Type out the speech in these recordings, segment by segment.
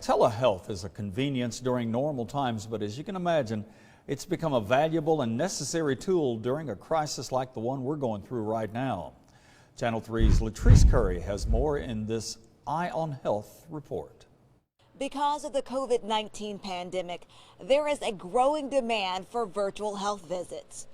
Telehealth is a convenience during normal times, but as you can imagine, it's become a valuable and necessary tool during a crisis like the one we're going through right now. Channel 3's LaTrice Currie has more in this Eye on Health report. Because of the COVID-19 pandemic, there is a growing demand for virtual health visits.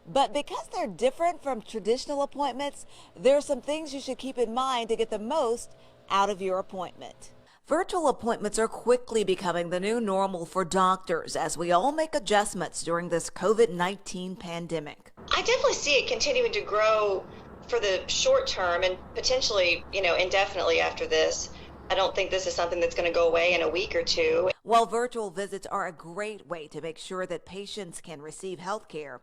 But because they're different from traditional appointments, there are some things you should keep in mind to get the most out of your appointment. Virtual appointments are quickly becoming the new normal for doctors as we all make adjustments during this COVID-19 pandemic. I definitely see it continuing to grow for the short term and potentially, indefinitely after this. I don't think this is something that's going to go away in a week or two. While virtual visits are a great way to make sure that patients can receive health care,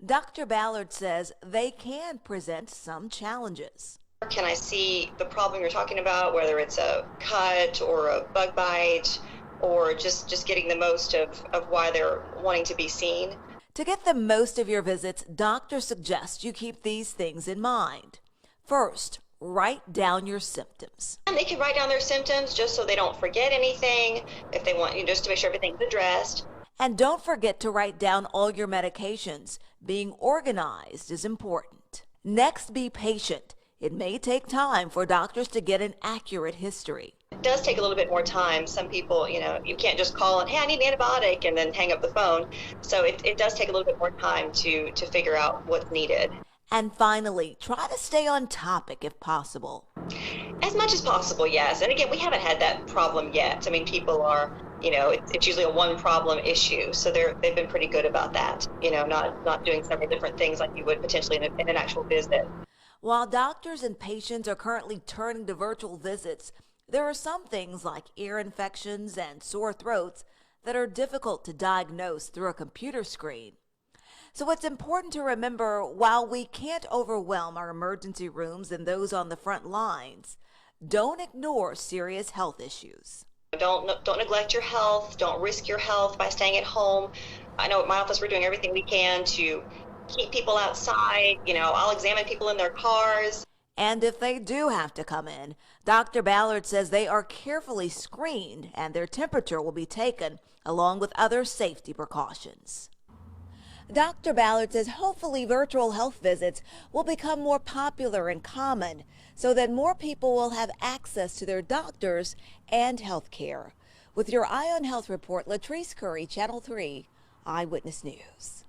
Dr. Ballard says they can present some challenges. Can I see the problem you're talking about, whether it's a cut or a bug bite or just getting the most of why they're wanting to be seen? To get the most of your visits, doctors suggest you keep these things in mind. First, write down your symptoms. And they can write down their symptoms just so they don't forget anything, if they want, just to make sure everything's addressed. And don't forget to write down all your medications. Being organized is important. Next, be patient. It may take time for doctors to get an accurate history. It does take a little bit more time. Some people, you can't just call and, hey, I need an antibiotic, and then hang up the phone. So it does take a little bit more time to figure out what's needed. And finally, try to stay on topic if possible. As much as possible, yes. And again, we haven't had that problem yet. I mean, people are, it's usually a one problem issue. So they've been pretty good about that, not doing several different things like you would potentially in an actual visit. While doctors and patients are currently turning to virtual visits, there are some things like ear infections and sore throats that are difficult to diagnose through a computer screen. So it's important to remember, while we can't overwhelm our emergency rooms and those on the front lines, don't ignore serious health issues. Don't neglect your health. Don't risk your health by staying at home. I know at my office we're doing everything we can to keep people outside. I'll examine people in their cars. And if they do have to come in, Dr. Ballard says they are carefully screened and their temperature will be taken along with other safety precautions. Dr. Ballard says hopefully virtual health visits will become more popular and common so that more people will have access to their doctors and health care. With your Eye on Health report, LaTrice Currie, Channel 3 Eyewitness News.